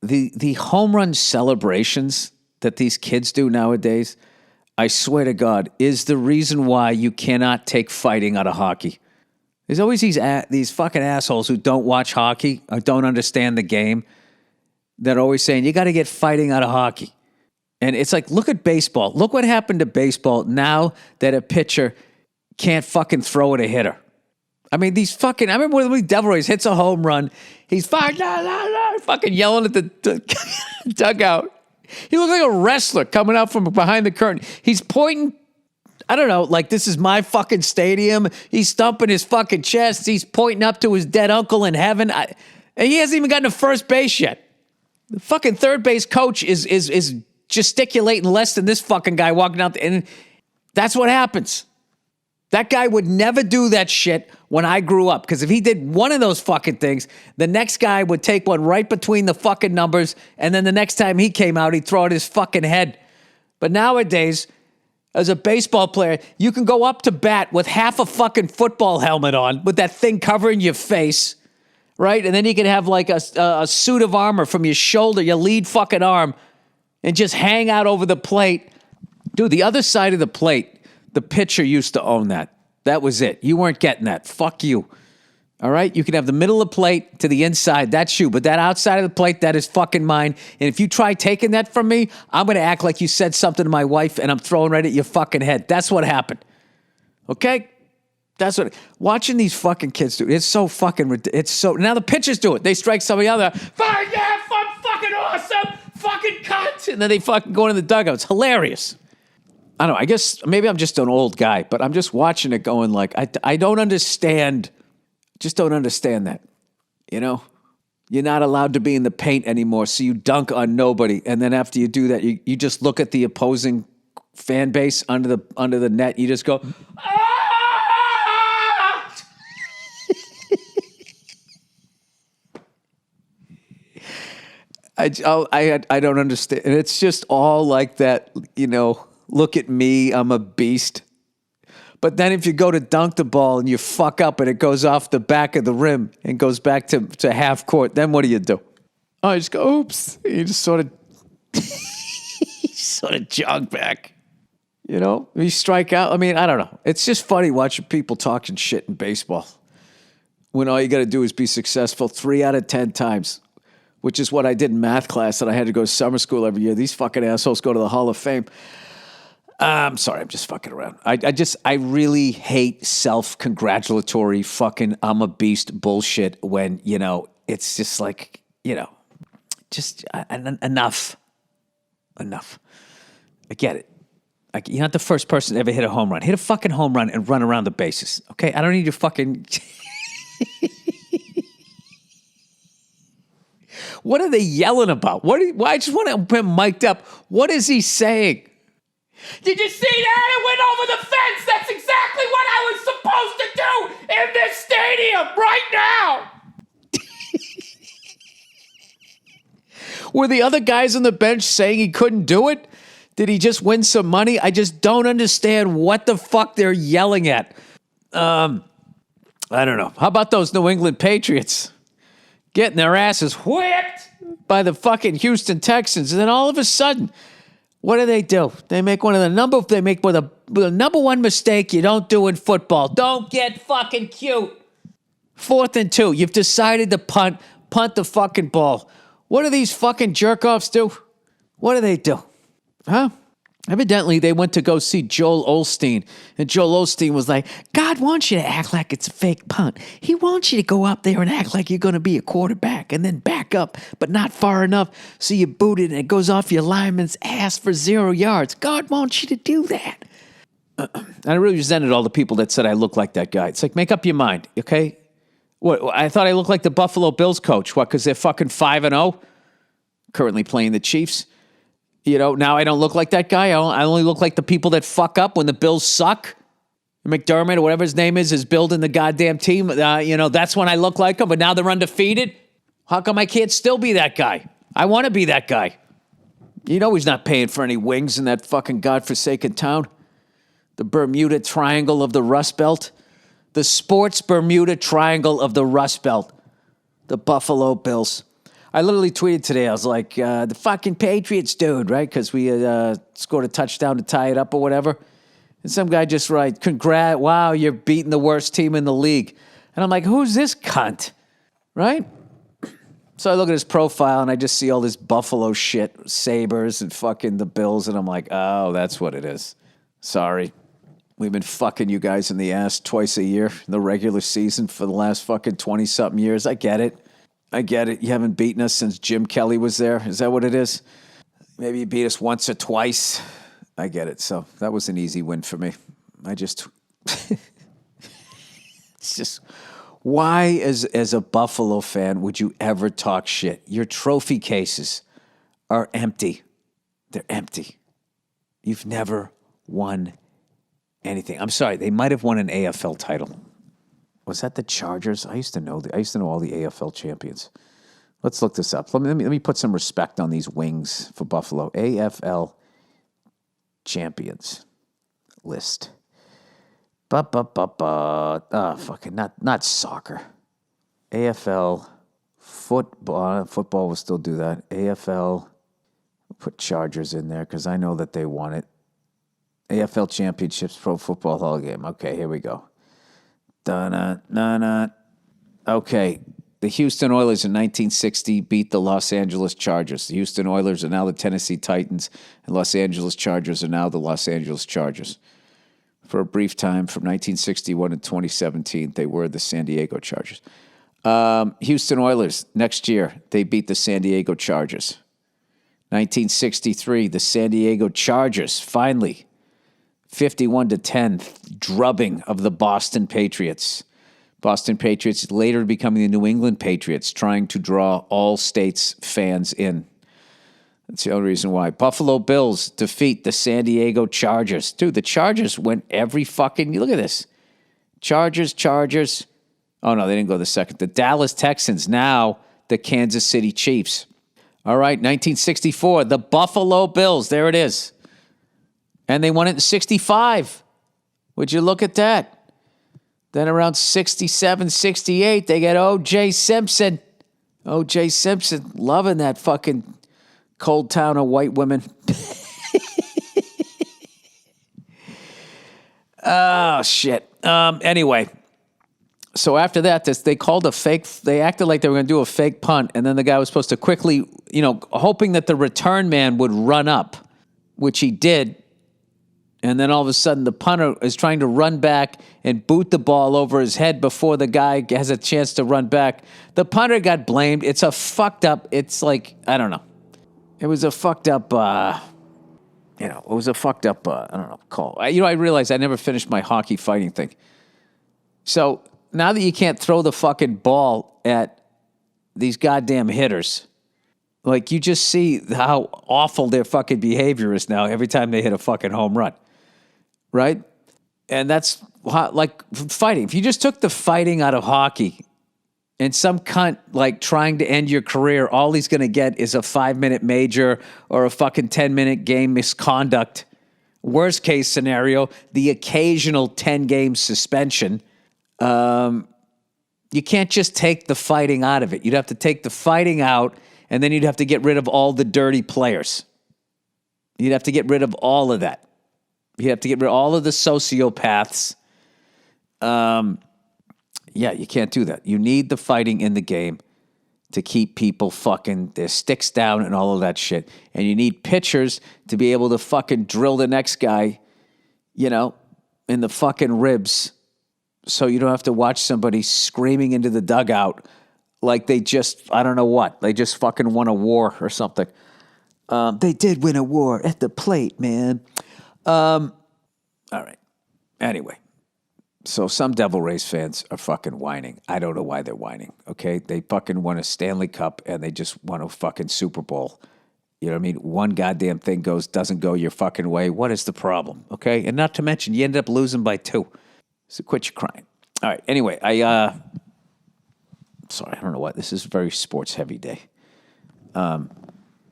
The home run celebrations that these kids do nowadays, I swear to God, is the reason why you cannot take fighting out of hockey. There's always these fucking assholes who don't watch hockey or don't understand the game that are always saying, you got to get fighting out of hockey. And it's like, look at baseball. Look what happened to baseball now that a pitcher can't fucking throw at a hitter. I mean, I remember when Devil Rays hits a home run, he's fucking yelling at the dugout. He looks like a wrestler coming out from behind the curtain. He's pointing, I don't know, like this is my fucking stadium. He's stumping his fucking chest. He's pointing up to his dead uncle in heaven. And he hasn't even gotten to first base yet. The fucking third base coach is gesticulating less than this fucking guy walking out. And that's what happens. That guy would never do that shit when I grew up. Because if he did one of those fucking things, the next guy would take one right between the fucking numbers. And then the next time he came out, he'd throw it at his fucking head. But nowadays, as a baseball player, you can go up to bat with half a fucking football helmet on with that thing covering your face, right? And then you can have like a suit of armor from your shoulder, your lead fucking arm, and just hang out over the plate. Dude, the other side of the plate, the pitcher used to own that. That was it. You weren't getting that. Fuck you. All right? You can have the middle of the plate to the inside. That's you. But that outside of the plate, that is fucking mine. And if you try taking that from me, I'm going to act like you said something to my wife and I'm throwing right at your fucking head. That's what happened. Okay? That's what... Watching these fucking kids do, it's so fucking... It's so... Now the pitchers do it. They strike somebody out there. Fuck yeah, fucking awesome. Fucking cunt. And then they fucking go into the dugout. It's hilarious. I don't know, I guess maybe I'm just an old guy, but I'm just watching it going like, I don't understand, just don't understand that, you know? You're not allowed to be in the paint anymore, so you dunk on nobody, and then after you do that, you just look at the opposing fan base under the net, you just go, ah! I don't understand, and it's just all like that, you know. Look at me, I'm a beast. But then if you go to dunk the ball and you fuck up and it goes off the back of the rim and goes back to half court, then what do? Oh, you just go, oops. You just sort of jog back. You know, you strike out. I mean, I don't know. It's just funny watching people talking shit in baseball when all you got to do is be successful 3 out of 10 times, which is what I did in math class that I had to go to summer school every year. These fucking assholes go to the Hall of Fame. I'm sorry, I'm just fucking around. I really hate self-congratulatory fucking I'm a beast bullshit when, you know, it's just like, you know, just enough. Enough. I get it. You're not the first person to ever hit a home run. Hit a fucking home run and run around the bases, okay? I don't need your fucking... What are they yelling about? I just want to put him mic'd up. What is he saying? Did you see that? It went over the fence. That's exactly what I was supposed to do in this stadium right now. Were the other guys on the bench saying he couldn't do it? Did he just win some money? I just don't understand what the fuck they're yelling at. I don't know. How about those New England Patriots getting their asses whipped by the fucking Houston Texans, and then all of a sudden, what do? They make the number one mistake you don't do in football. Don't get fucking cute. 4th and 2. You've decided to punt the fucking ball. What do these fucking jerk-offs do? What do they do? Huh? Evidently, they went to go see Joel Osteen, and Joel Osteen was like, God wants you to act like it's a fake punt. He wants you to go up there and act like you're going to be a quarterback and then back up, but not far enough, so you boot it and it goes off your lineman's ass for 0 yards. God wants you to do that. I really resented all the people that said I look like that guy. It's like, make up your mind, okay? What? I thought I looked like the Buffalo Bills coach. What, because they're fucking 5-0? Currently playing the Chiefs. You know, now I don't look like that guy. I only look like the people that fuck up when the Bills suck. McDermott or whatever his name is building the goddamn team. You know, that's when I look like him, but now they're undefeated. How come I can't still be that guy? I want to be that guy. You know he's not paying for any wings in that fucking godforsaken town. The Bermuda Triangle of the Rust Belt. The sports Bermuda Triangle of the Rust Belt. The Buffalo Bills. I literally tweeted today. I was like, the fucking Patriots, dude, right? Because we scored a touchdown to tie it up or whatever. And some guy just writes, wow, you're beating the worst team in the league. And I'm like, who's this cunt? Right? So I look at his profile and I just see all this Buffalo shit, Sabres and fucking the Bills. And I'm like, oh, that's what it is. Sorry. We've been fucking you guys in the ass twice a year in the regular season for the last fucking 20-something years. I get it. You haven't beaten us since Jim Kelly was there. Is that what it is? Maybe you beat us once or twice. I get it. So that was an easy win for me. It's just, why as a Buffalo fan would you ever talk shit? Your trophy cases are empty. They're empty. You've never won anything. I'm sorry, they might have won an AFL title. Was that the Chargers? I used to know all the AFL champions. Let's look this up. Let me put some respect on these wings for Buffalo. AFL champions list. Fucking not soccer. AFL football. Football will still do that. AFL. Put Chargers in there because I know that they won it. AFL Championships Pro Football Hall of Game. Okay, here we go. Okay, the Houston Oilers in 1960 beat the Los Angeles Chargers. The Houston Oilers are now the Tennessee Titans, and Los Angeles Chargers are now the Los Angeles Chargers. For a brief time, from 1961 to 2017, they were the San Diego Chargers. Houston Oilers, next year, they beat the San Diego Chargers. 1963, the San Diego Chargers, finally, 51-10, drubbing of the Boston Patriots. Boston Patriots later becoming the New England Patriots, trying to draw all states' fans in. That's the only reason why. Buffalo Bills defeat the San Diego Chargers. Dude, the Chargers went every fucking... Look at this. Chargers. Oh, no, they didn't go the second. The Dallas Texans, now the Kansas City Chiefs. All right, 1964, the Buffalo Bills. There it is. And they won it in 65. Would you look at that? Then around 67, 68, they get O.J. Simpson. O.J. Simpson, loving that fucking cold town of white women. Oh, shit. Anyway, so after that, they called they acted like they were going to do a fake punt, and then the guy was supposed to quickly, hoping that the return man would run up, which he did. And then all of a sudden, the punter is trying to run back and boot the ball over his head before the guy has a chance to run back. The punter got blamed. It's I don't know. It was a fucked up, I don't know, call. I realized I never finished my hockey fighting thing. So now that you can't throw the fucking ball at these goddamn hitters, like you just see how awful their fucking behavior is now every time they hit a fucking home run. Right? And that's like fighting. If you just took the fighting out of hockey and some cunt like trying to end your career, all he's going to get is a 5-minute major or a fucking 10-minute game misconduct. Worst case scenario, the occasional 10-game suspension. You can't just take the fighting out of it. You'd have to take the fighting out, and then you'd have to get rid of all the dirty players. You'd have to get rid of all of that. You have to get rid of all of the sociopaths. You can't do that. You need the fighting in the game to keep people fucking their sticks down and all of that shit. And you need pitchers to be able to fucking drill the next guy, in the fucking ribs, so you don't have to watch somebody screaming into the dugout like they just, I don't know what, they just fucking won a war or something. They did win a war at the plate, man. All right. Anyway, so some Devil Rays fans are fucking whining. I don't know why they're whining, okay? They fucking won a Stanley Cup and they just won a fucking Super Bowl. You know what I mean? One goddamn thing doesn't go your fucking way. What is the problem, okay? And not to mention, you end up losing by 2. So quit your crying. All right. Anyway, sorry, I don't know what. This is a very sports-heavy day.